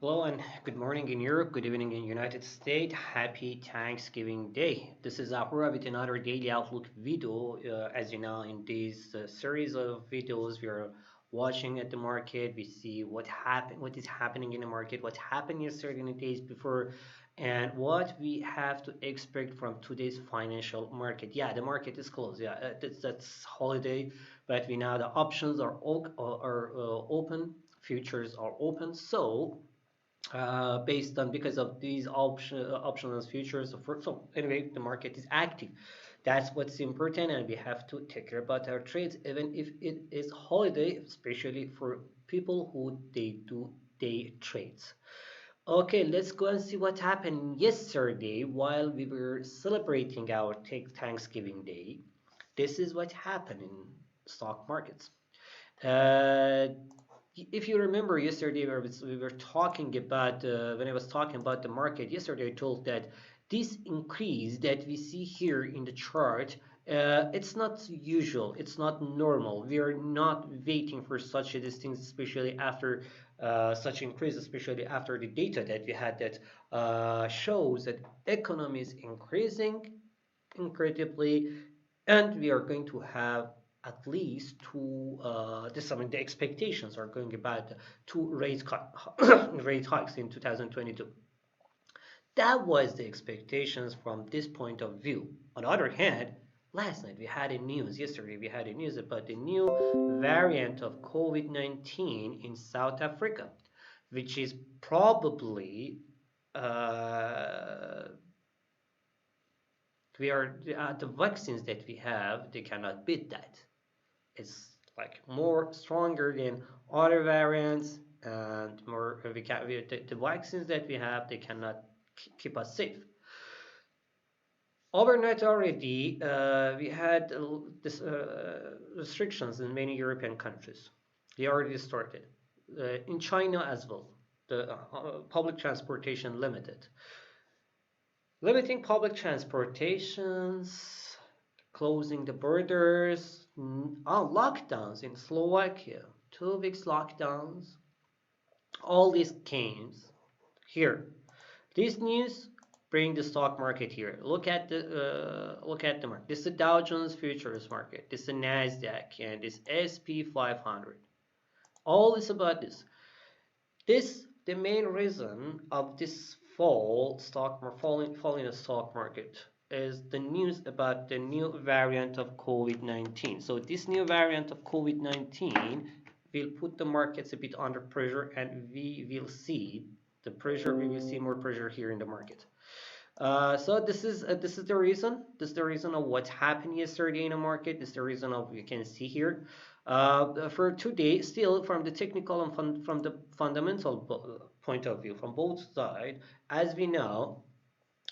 Hello and good morning in Europe, good evening in United States. Happy Thanksgiving Day. This is Ahura with another daily outlook video. As you know, in this series of videos, we are watching at the market. We see what is happening in the market, what happened yesterday and the days before, and what we have to expect from today's financial market. Yeah, the market is closed. Yeah, that's holiday, but we know the options are open, futures are open. Based on because of these options futures so anyway the market is active. That's what's important, and we have to take care about our trades even if it is holiday, especially for people who they do day trades. Okay, let's go and see what happened yesterday while we were celebrating our Thanksgiving Day. This is what happened in stock markets. uh, if you remember yesterday, we were talking about when I was talking about the market yesterday, I told that this increase that we see here in the chart, it's not usual, it's not normal. We are not waiting for such a distance, especially after such increase, especially after the data that we had that shows that economy is increasing incredibly, and we are going to have at least two. I mean, the expectations are going about two rate hikes in 2022. That was the expectations from this point of view. On the other hand, last night we had a news. Yesterday we had a news about the new variant of COVID-19 in South Africa, which is probably uh, we are the vaccines that we have, they cannot beat that. It's like more stronger than other variants, and more the vaccines that we have, they cannot keep us safe. Overnight already, we had this restrictions in many European countries. They already started. In China as well, the public transportation limited. Limiting public transportations, closing the borders, lockdowns in Slovakia, 2 weeks lockdowns. All these came here. This news bring the stock market here. Look at the market. This is the Dow Jones Futures market. This is the Nasdaq and this SP 500. All is about this. This the main reason of this falling the stock market is the news about the new variant of COVID-19. So this new variant of COVID-19 will put the markets a bit under pressure, and we will see the pressure. We will see more pressure here in the market. So this is the reason. This is the reason of what happened yesterday in the market. This is the reason of you can see here. For today, still from the technical and from the fundamental point of view, from both sides, as we know,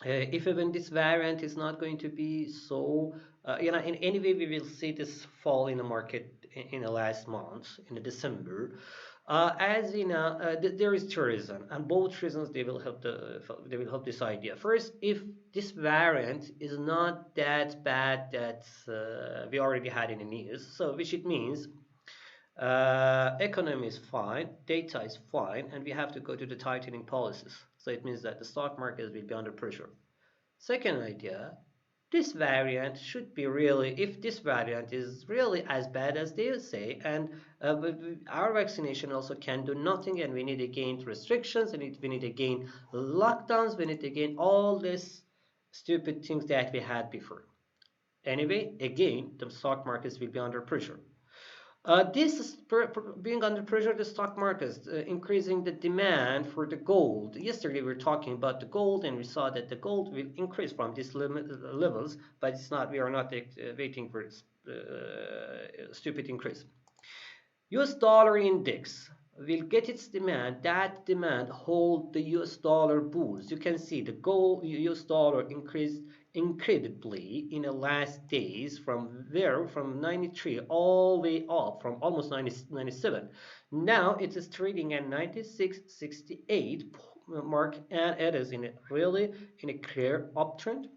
if even this variant is not going to be so, in any way, we will see this fall in the market in the last month, in the December. As we know, there is tourism, and both reasons they will help this idea. First, if this variant is not that bad that we already had in the news, so which it means economy is fine, data is fine, and we have to go to the tightening policies. So it means that the stock market will be under pressure. Second idea, this variant should be really, if this variant is really as bad as they say, and our vaccination also can do nothing, and we need again restrictions, and we need again lockdowns, we need again all these stupid things that we had before. Anyway, again, the stock markets will be under pressure. This is being under pressure, the stock markets, increasing the demand for the gold. Yesterday we were talking about the gold, and we saw that the gold will increase from these levels, but it's not. We are not waiting for stupid increase. US dollar index will get its demand. That demand hold the US dollar bulls. You can see the gold US dollar increased incredibly in the last days from 93 all the way up from almost 97. Now it is trading at 96.68 mark, and it is really in a clear uptrend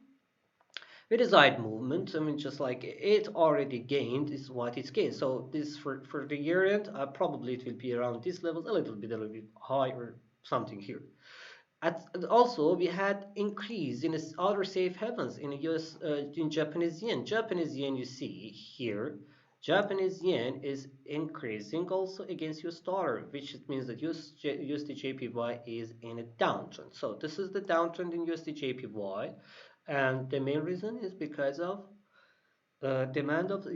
with a side movement. I mean, just like it already gained is what it's gained. So this for the year end, probably it will be around this level, a little bit higher, something here. Also, we had increase in other safe havens in US in Japanese yen. Japanese yen, you see here, Japanese yen is increasing also against US dollar, which means that USDJPY is in a downtrend. So this is the downtrend in USDJPY, and the main reason is because of demand of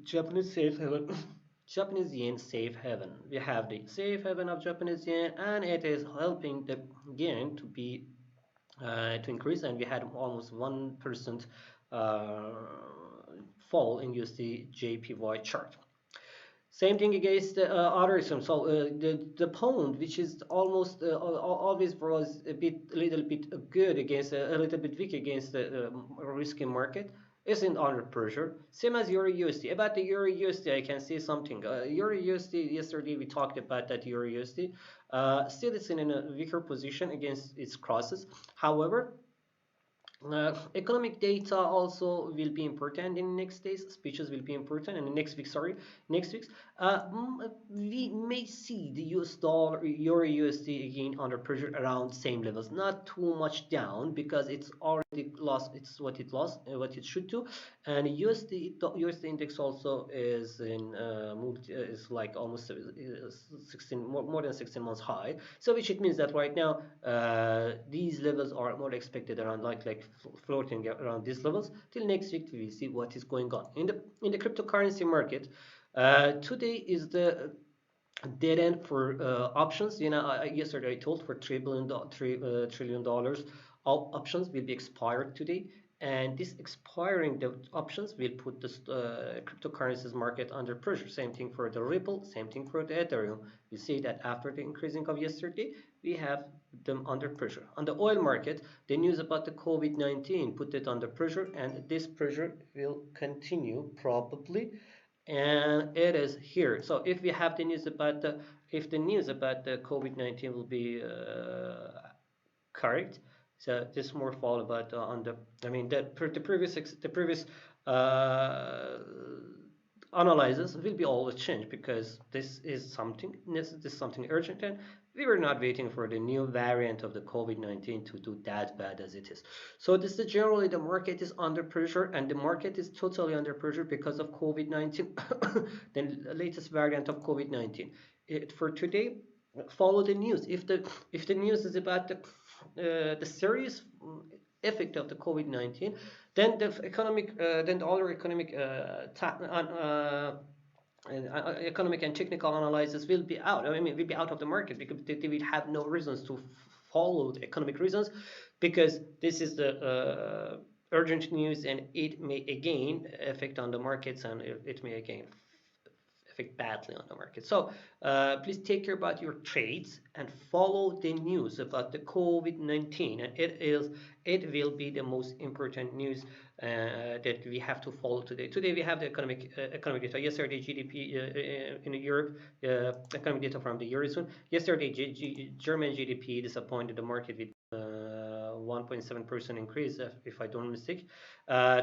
Japanese safe haven. Japanese yen safe haven. We have the safe haven of Japanese yen, and it is helping the yen to increase. And we had almost 1% uh, fall in USD JPY chart. Same thing against the other system. So the pound, which is almost always was a little bit good against a little bit weak against the risky market, isn't under pressure. Same as Euro USD. About the Euro USD, I can say something. Euro USD, yesterday we talked about that Euro USD. Still, it's in a weaker position against its crosses. However, economic data also will be important in next days. Speeches will be important in the next week. Sorry, next week. We may see the US dollar, Euro USD again under pressure around same levels, not too much down because it's already lost. It's what it lost, what it should do, and USD index also is in is like almost 16 more than 16 months high. So which it means that right now these levels are more expected around like floating around these levels till next week. We will see what is going on in the cryptocurrency market. Today is the dead end for options. You know, yesterday I told for $3 trillion options will be expired today, and this expiring the options will put the cryptocurrencies market under pressure. Same thing for the Ripple, same thing for the Ethereum. You see that after the increasing of yesterday, we have them under pressure. On the oil market, the news about the COVID-19 put it under pressure, and this pressure will continue probably, and it is here. So if we have the news about the if the news about the COVID-19 will be correct, so this more fall about on the I mean the previous uh, analysis will be always changed because this is something urgent, and we were not waiting for the new variant of the COVID-19 to do that bad as it is. So this is generally the market is under pressure, and the market is totally under pressure because of COVID-19, the latest variant of COVID-19. For today, follow the news. If the news is about the serious effect of the COVID-19, then then the other economic and technical analysis will be out. I mean, will be out of the market because they will have no reasons to follow the economic reasons, because this is the urgent news, and it may again affect on the markets, and it may again affect badly on the market. So please take care about your trades and follow the news about the COVID-19, and it will be the most important news that we have to follow today. Today we have the economic data. Yesterday GDP in Europe, economic data from the Eurozone. Yesterday German GDP disappointed the market with 1.7% increase, if I don't mistake.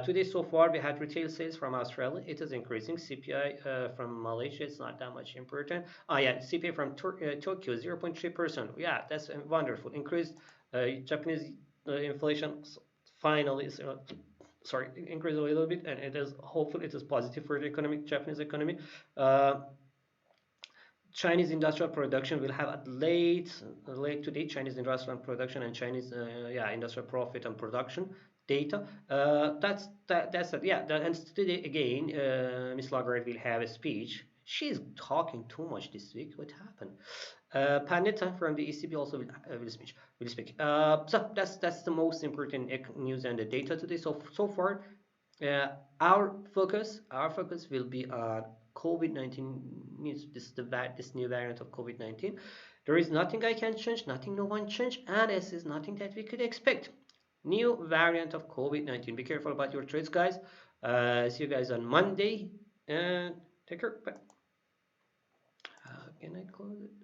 Today so far we had retail sales from Australia. It is increasing. CPI from Malaysia, it's not that much important. Yeah, CPI from Tokyo 0.3%. Yeah, that's wonderful. Increased Japanese inflation finally sorry, increased a little bit, and it is hopefully it is positive for the Japanese economy. Chinese industrial production will have at late today Chinese industrial production and Chinese industrial profit and production data. That's it. Yeah, and today again, Miss Lagarde will have a speech. She's talking too much this week. What happened? Panetta from the ECB also will speak. So that's the most important news and the data today. So far, uh, our focus will be on COVID-19 news. This new variant of COVID-19. There is nothing I can change, nothing no one change, and this is nothing that we could expect. New variant of COVID-19. Be careful about your trades, guys. See you guys on Monday, and take care. Bye. Can I close it?